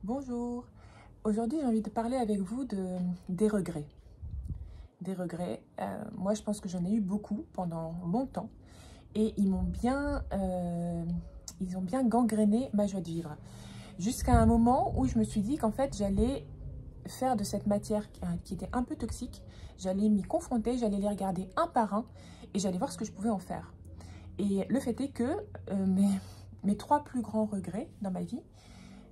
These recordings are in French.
Bonjour, aujourd'hui j'ai envie de parler avec vous des regrets. Des regrets, moi je pense que j'en ai eu beaucoup pendant longtemps et ils ont bien gangréné ma joie de vivre. Jusqu'à un moment où je me suis dit qu'en fait j'allais faire de cette matière qui était un peu toxique, j'allais m'y confronter, j'allais les regarder un par un et j'allais voir ce que je pouvais en faire. Et le fait est que mes trois plus grands regrets dans ma vie,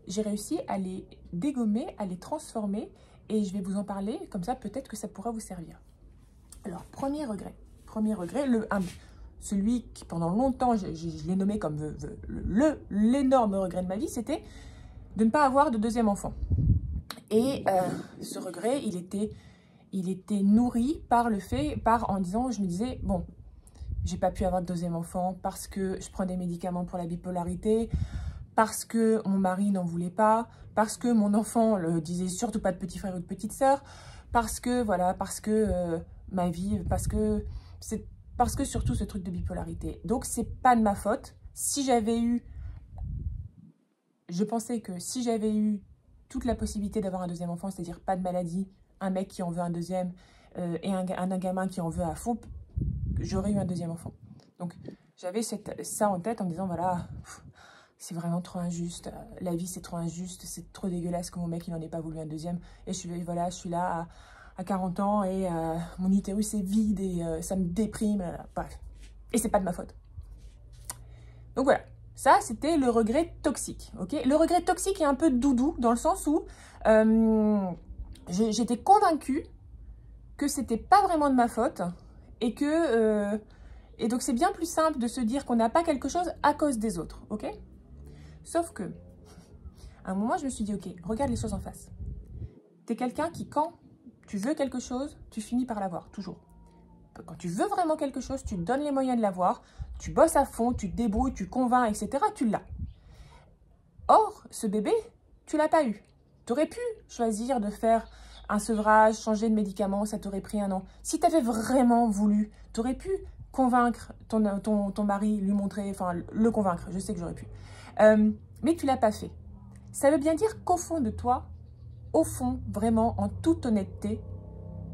j'ai réussi à les dégommer, à les transformer et je vais vous en parler, comme ça peut-être que ça pourra vous servir. Alors, premier regret, celui qui pendant longtemps, je l'ai nommé comme l'énorme regret de ma vie, c'était de ne pas avoir de deuxième enfant. Et ce regret, il était nourri par je me disais, bon, j'ai pas pu avoir de deuxième enfant parce que je prends des médicaments pour la bipolarité, parce que mon mari n'en voulait pas, parce que mon enfant le disait surtout pas de petit frère ou de petite sœur, parce que ma vie, parce que surtout ce truc de bipolarité. Donc c'est pas de ma faute. Je pensais que si j'avais eu toute la possibilité d'avoir un deuxième enfant, c'est-à-dire pas de maladie, un mec qui en veut un deuxième et un gamin qui en veut à fond, j'aurais eu un deuxième enfant. Donc j'avais ça en tête en me disant voilà, c'est vraiment trop injuste, la vie c'est trop injuste, c'est trop dégueulasse que mon mec il n'en ait pas voulu un deuxième. Et je suis là à 40 ans et mon utérus est vide et ça me déprime, bref. Et c'est pas de ma faute. Donc voilà, ça c'était le regret toxique, ok. Le regret toxique est un peu doudou dans le sens où j'étais convaincue que c'était pas vraiment de ma faute et que... et donc c'est bien plus simple de se dire qu'on n'a pas quelque chose à cause des autres, ok. Sauf que, à un moment, je me suis dit, ok, regarde les choses en face. Tu es quelqu'un qui, quand tu veux quelque chose, tu finis par l'avoir, toujours. Quand tu veux vraiment quelque chose, tu te donnes les moyens de l'avoir, tu bosses à fond, tu te débrouilles, tu convaincs, etc., tu l'as. Or, ce bébé, tu l'as pas eu. Tu aurais pu choisir de faire un sevrage, changer de médicament, ça t'aurait pris 1 an. Si tu avais vraiment voulu, tu aurais pu convaincre ton mari, lui montrer, enfin, le convaincre, je sais que j'aurais pu. Mais tu ne l'as pas fait. Ça veut bien dire qu'au fond de toi, au fond, vraiment, en toute honnêteté,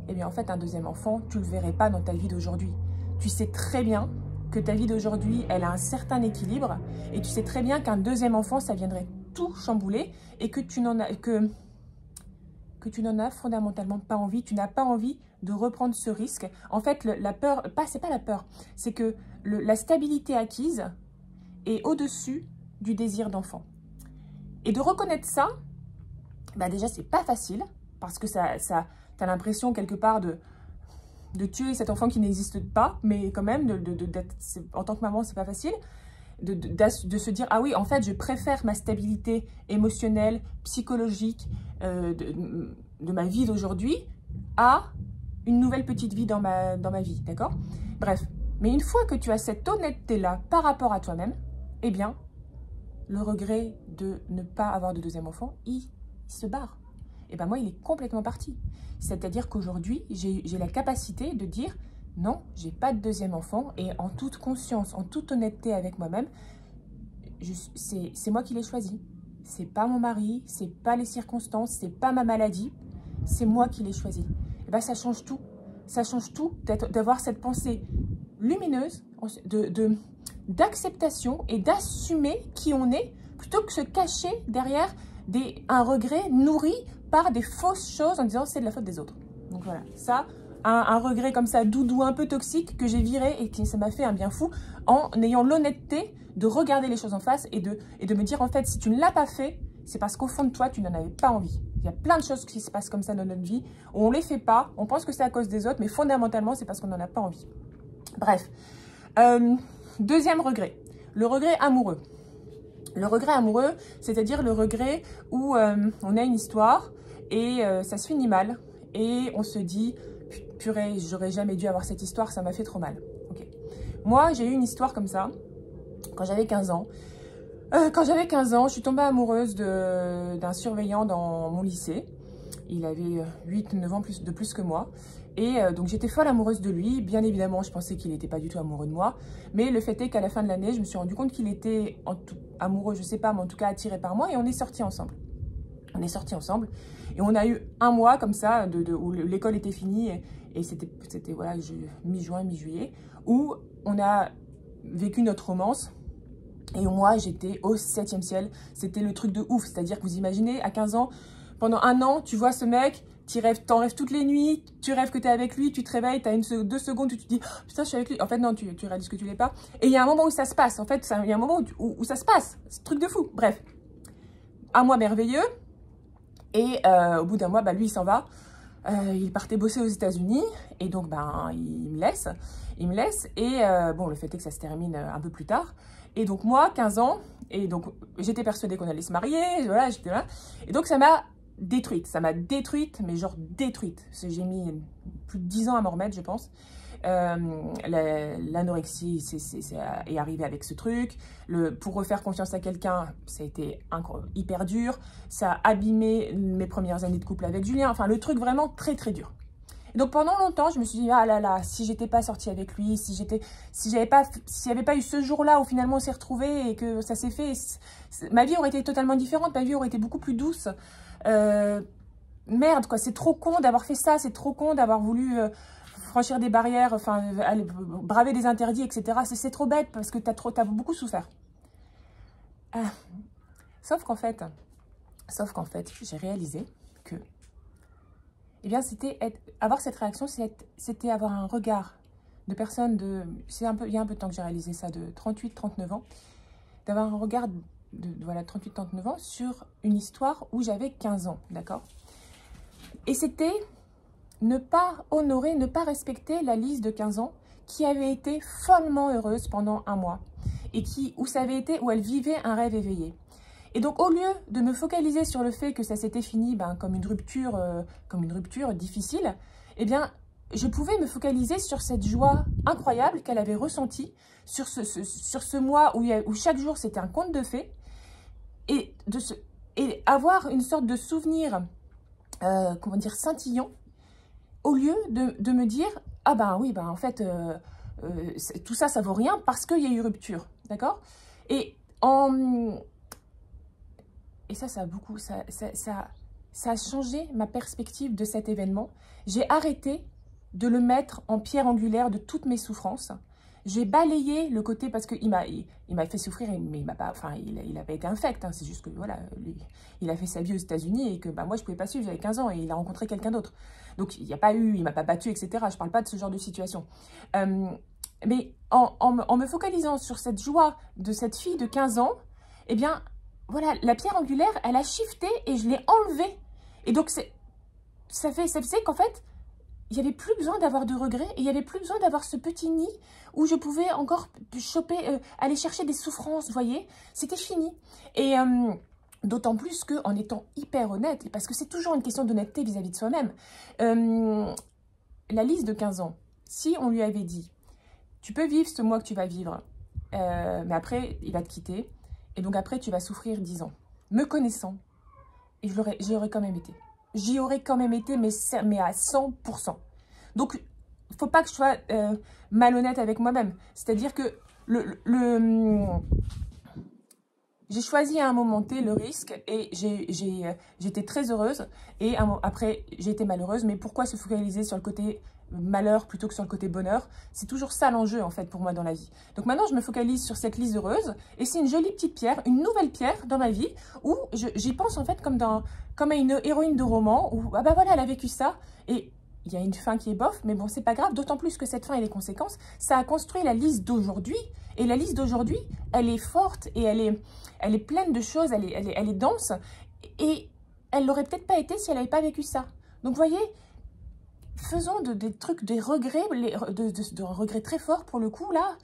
eh bien, en fait, un deuxième enfant, tu ne le verrais pas dans ta vie d'aujourd'hui. Tu sais très bien que ta vie d'aujourd'hui, elle a un certain équilibre et tu sais très bien qu'un deuxième enfant, ça viendrait tout chambouler et que tu n'en as fondamentalement pas envie. Tu n'as pas envie de reprendre ce risque. En fait, la peur, c'est pas la peur, c'est que la stabilité acquise est au-dessus du désir d'enfant. Et de reconnaître ça, bah déjà, c'est pas facile, parce que t'as l'impression quelque part de tuer cet enfant qui n'existe pas, mais quand même, en tant que maman, c'est pas facile, de se dire, ah oui, en fait, je préfère ma stabilité émotionnelle, psychologique de ma vie d'aujourd'hui à une nouvelle petite vie dans ma vie, d'accord? Bref, mais une fois que tu as cette honnêteté-là par rapport à toi-même, eh bien, le regret de ne pas avoir de deuxième enfant, il se barre. Et bien moi, il est complètement parti. C'est-à-dire qu'aujourd'hui, j'ai la capacité de dire non, j'ai pas de deuxième enfant et en toute conscience, en toute honnêteté avec moi-même, c'est moi qui l'ai choisi. C'est pas mon mari, c'est pas les circonstances, c'est pas ma maladie, c'est moi qui l'ai choisi. Et bien ça change tout. Ça change tout d'avoir cette pensée lumineuse, d'acceptation et d'assumer qui on est, plutôt que se cacher derrière un regret nourri par des fausses choses en disant c'est de la faute des autres. Donc voilà, ça, un regret comme ça, doudou, un peu toxique, que j'ai viré et qui ça m'a fait un bien fou, en ayant l'honnêteté de regarder les choses en face et de me dire en fait, si tu ne l'as pas fait, c'est parce qu'au fond de toi, tu n'en avais pas envie. Il y a plein de choses qui se passent comme ça dans notre vie, où on ne les fait pas, on pense que c'est à cause des autres, mais fondamentalement, c'est parce qu'on n'en a pas envie. Bref. Deuxième regret, le regret amoureux. Le regret amoureux, c'est-à-dire le regret où on a une histoire et ça se finit mal et on se dit « Purée, j'aurais jamais dû avoir cette histoire, ça m'a fait trop mal. Okay. » Moi, j'ai eu une histoire comme ça quand j'avais 15 ans. Quand j'avais 15 ans, je suis tombée amoureuse d'un surveillant dans mon lycée. Il avait 8-9 ans de plus que moi. Et donc j'étais folle amoureuse de lui. Bien évidemment, je pensais qu'il n'était pas du tout amoureux de moi. Mais le fait est qu'à la fin de l'année, je me suis rendu compte qu'il était amoureux, je sais pas, mais en tout cas attiré par moi. Et on est sortis ensemble. On est sortis ensemble et on a eu un mois comme ça où l'école était finie et c'était voilà, mi-juin, mi-juillet, où on a vécu notre romance. Et moi, j'étais au 7e ciel. C'était le truc de ouf. C'est-à-dire que vous imaginez, à 15 ans, pendant un an, tu vois ce mec, t'en rêves toutes les nuits, tu rêves que t'es avec lui, tu te réveilles, t'as 2 secondes où tu te dis oh, « Putain, je suis avec lui ». En fait, non, tu réalises que tu l'es pas. Et il y a un moment où ça se passe. En fait, il y a un moment où ça se passe. C'est un truc de fou. Bref, un mois merveilleux. Et au bout d'un mois, bah, lui, il s'en va. Il partait bosser aux États-Unis. Et donc, ben, il me laisse. Et bon, le fait est que ça se termine un peu plus tard. Et donc, moi, 15 ans, et donc, j'étais persuadée qu'on allait se marier, voilà, j'étais là. Et donc, ça m'a détruite, mais genre détruite. J'ai mis plus de 10 ans à m'en remettre, je pense. L'anorexie est arrivée avec ce truc. Pour refaire confiance à quelqu'un, ça a été hyper dur. Ça a abîmé mes premières années de couple avec Julien. Enfin, le truc vraiment très, très dur. Et donc pendant longtemps, je me suis dit, ah là là, si j'étais pas sortie avec lui, s'il n'y avait pas eu ce jour-là où finalement on s'est retrouvés et que ça s'est fait, ma vie aurait été totalement différente, ma vie aurait été beaucoup plus douce. Merde, quoi, c'est trop con d'avoir fait ça, c'est trop con d'avoir voulu franchir des barrières, enfin, braver des interdits, etc. C'est trop bête parce que t'as beaucoup souffert. Sauf qu'en fait, j'ai réalisé que eh bien, avoir cette réaction, c'était avoir un regard de personne il y a un peu de temps que j'ai réalisé ça, de 38-39 ans, d'avoir un regard voilà, 38-39 ans sur une histoire où j'avais 15 ans, d'accord? Et c'était ne pas honorer, ne pas respecter la Lise de 15 ans qui avait été follement heureuse pendant un mois et où elle vivait un rêve éveillé. Et donc, au lieu de me focaliser sur le fait que ça s'était fini comme une rupture difficile, eh bien, je pouvais me focaliser sur cette joie incroyable qu'elle avait ressentie, sur ce mois où chaque jour c'était un conte de fées, et avoir une sorte de souvenir, comment dire, scintillant, au lieu de me dire, ah ben oui, en fait, tout ça, ça vaut rien parce qu'il y a eu rupture, d'accord? Et ça a changé ma perspective de cet événement. J'ai arrêté de le mettre en pierre angulaire de toutes mes souffrances. J'ai balayé le côté, parce qu'il m'a fait souffrir, mais il m'a pas, enfin, il avait été infect. Hein, c'est juste que, voilà, il a fait sa vie aux États-Unis et que moi, je pouvais pas suivre, j'avais 15 ans et il a rencontré quelqu'un d'autre. Donc, il m'a pas battu, etc. Je parle pas de ce genre de situation. Mais en me focalisant sur cette joie de cette fille de 15 ans, eh bien, voilà, la pierre angulaire, elle a shifté et je l'ai enlevée. Et donc, ça faisait qu'en fait, il n'y avait plus besoin d'avoir de regrets et il n'y avait plus besoin d'avoir ce petit nid où je pouvais encore aller chercher des souffrances, vous voyez. C'était fini. Et d'autant plus qu'en étant hyper honnête, parce que c'est toujours une question d'honnêteté vis-à-vis de soi-même, la Lise de 15 ans, si on lui avait dit, tu peux vivre ce mois que tu vas vivre, mais après, il va te quitter. Et donc après, tu vas souffrir 10 ans. Me connaissant, et j'y aurais quand même été. J'y aurais quand même été, mais à 100%. Donc, il ne faut pas que je sois malhonnête avec moi-même. C'est-à-dire que j'ai choisi à un moment T le risque et j'étais très heureuse. Et après, j'ai été malheureuse. Mais pourquoi se focaliser sur le côté malheur plutôt que sur le côté bonheur? C'est toujours ça l'enjeu en fait pour moi dans la vie. Donc maintenant je me focalise sur cette Lise heureuse et c'est une jolie petite pierre, une nouvelle pierre dans ma vie où j'y pense en fait comme à une héroïne de roman où ah bah voilà, elle a vécu ça et il y a une fin qui est bof, mais bon c'est pas grave, d'autant plus que cette fin et les conséquences, ça a construit la Lise d'aujourd'hui. Et la Lise d'aujourd'hui, elle est forte et elle est pleine de choses, elle est dense et elle l'aurait peut-être pas été si elle n'avait pas vécu ça. Donc vous voyez, faisons des trucs, des regrets, de regrets très forts pour le coup, là,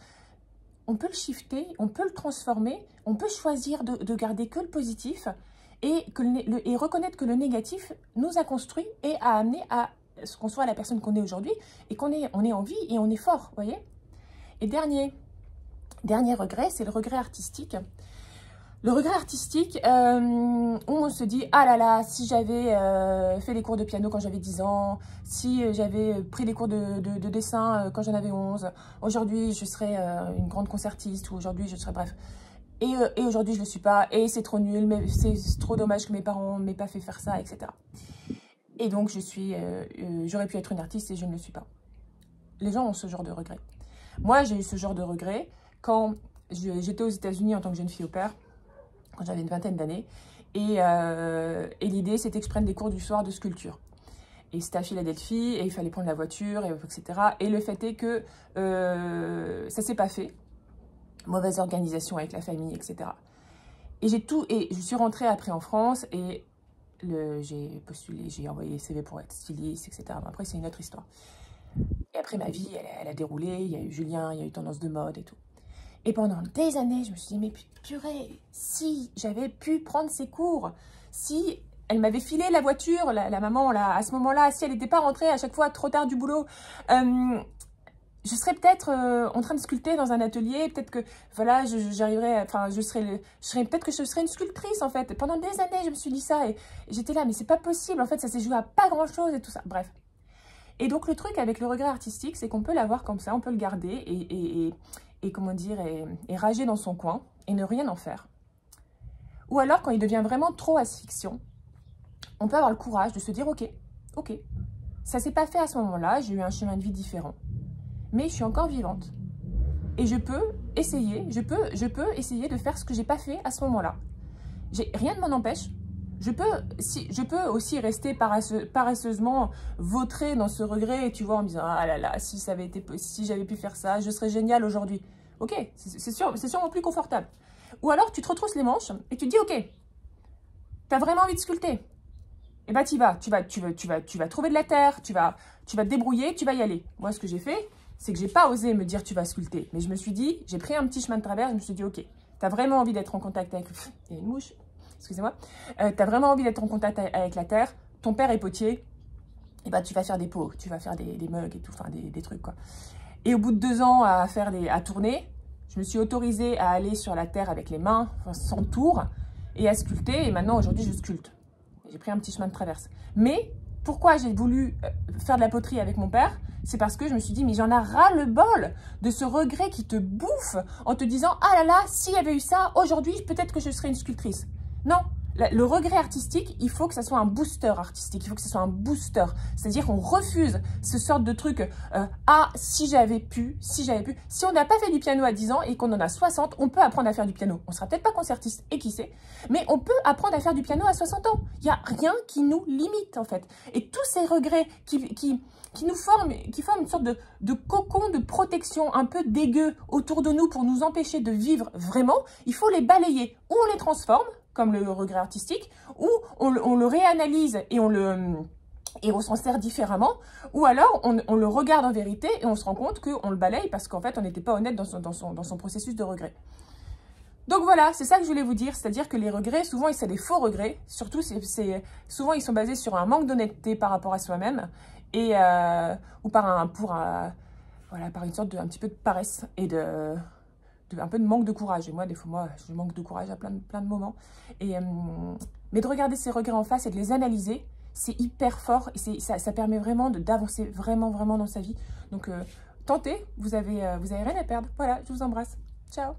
on peut le shifter, on peut le transformer, on peut choisir de garder que le positif et reconnaître que le négatif nous a construit et a amené à ce qu'on soit la personne qu'on est aujourd'hui et on est en vie et on est fort, vous voyez. Et dernier regret, c'est le regret artistique. Le regret artistique, on se dit, ah là là, si j'avais fait des cours de piano quand j'avais 10 ans, si j'avais pris des cours de dessin quand j'en avais 11, aujourd'hui je serais une grande concertiste, ou aujourd'hui je serais, bref. Et aujourd'hui, je ne le suis pas. Et c'est trop nul, mais c'est trop dommage que mes parents ne m'aient pas fait faire ça, etc. Et donc, j'aurais pu être une artiste et je ne le suis pas. Les gens ont ce genre de regret. Moi, j'ai eu ce genre de regret quand j'étais aux États-Unis en tant que jeune fille au pair, quand j'avais une vingtaine d'années. Et l'idée, c'était que je prenne des cours du soir de sculpture. Et c'était à Philadelphie, et il fallait prendre la voiture, etc. Et le fait est que ça ne s'est pas fait. Mauvaise organisation avec la famille, etc. Et je suis rentrée après en France, et j'ai postulé, j'ai envoyé CV pour être styliste, etc. Bon, après, c'est une autre histoire. Et après, ma vie, elle a déroulé, il y a eu Julien, il y a eu Tendance de mode et tout. Et pendant des années, je me suis dit, mais purée, si j'avais pu prendre ces cours, si elle m'avait filé la voiture, la maman, là, à ce moment-là, si elle n'était pas rentrée à chaque fois trop tard du boulot, je serais peut-être en train de sculpter dans un atelier, peut-être que, voilà, j'arriverais, enfin, peut-être que je serais une sculptrice, en fait. Pendant des années, je me suis dit ça, et j'étais là, mais c'est pas possible, en fait, ça s'est joué à pas grand-chose et tout ça, bref. Et donc, le truc avec le regret artistique, c'est qu'on peut l'avoir comme ça, on peut le garder et comment dire, et rager dans son coin et ne rien en faire. Ou alors, quand il devient vraiment trop asphyxiant, on peut avoir le courage de se dire, ok, ça s'est pas fait à ce moment-là, j'ai eu un chemin de vie différent. Mais je suis encore vivante. Et je peux essayer, je peux essayer de faire ce que j'ai pas fait à ce moment-là. Rien ne m'en empêche. Je peux aussi rester paresseusement vautrée dans ce regret, tu vois, en me disant, ah là là, si j'avais pu faire ça, je serais géniale aujourd'hui. Ok, c'est sûrement plus confortable. Ou alors, tu te retrousses les manches et tu te dis, ok, t'as vraiment envie de sculpter. Et bah, tu vas trouver de la terre, tu vas te débrouiller, tu vas y aller. Moi, ce que j'ai fait, c'est que j'ai pas osé me dire tu vas sculpter. Mais je me suis dit, j'ai pris un petit chemin de travers, je me suis dit, ok, t'as vraiment envie d'être en contact avec... Il y a une mouche, excusez-moi. T'as vraiment envie d'être en contact avec la terre, ton père est potier, et bah tu vas faire des pots, tu vas faire des mugs et tout, enfin des trucs quoi. Et au bout de 2 ans à tourner, je me suis autorisée à aller sur la terre avec les mains, enfin, sans tour, et à sculpter, et maintenant aujourd'hui je sculpte. J'ai pris un petit chemin de traverse. Mais pourquoi j'ai voulu faire de la poterie avec mon père? C'est parce que je me suis dit, mais j'en ai ras-le-bol de ce regret qui te bouffe en te disant, ah là là, s'il y avait eu ça, aujourd'hui, peut-être que je serais une sculptrice. Non, le regret artistique, il faut que ça soit un booster artistique, il faut que ce soit un booster. C'est-à-dire qu'on refuse ce sort de truc, ah, si j'avais pu. Si on n'a pas fait du piano à 10 ans et qu'on en a 60, on peut apprendre à faire du piano. On ne sera peut-être pas concertiste, et qui sait, mais on peut apprendre à faire du piano à 60 ans. Il n'y a rien qui nous limite, en fait. Et tous ces regrets qui forment une sorte de cocon de protection un peu dégueu autour de nous pour nous empêcher de vivre vraiment, il faut les balayer. Ou on les transforme, comme le regret artistique, ou on le réanalyse et on s'en sert différemment, ou alors on le regarde en vérité et on se rend compte qu'on le balaye parce qu'en fait on n'était pas honnête dans son processus de regret. Donc voilà, c'est ça que je voulais vous dire, c'est-à-dire que les regrets, souvent c'est des faux regrets, surtout souvent ils sont basés sur un manque d'honnêteté par rapport à soi-même, ou par une sorte de un petit peu de paresse et un peu de manque de courage. Et moi, des fois, je manque de courage à plein de moments. Mais de regarder ces regrets en face et de les analyser, c'est hyper fort et ça permet vraiment d'avancer vraiment dans sa vie. Donc, tentez, vous avez rien à perdre. Voilà, je vous embrasse. Ciao.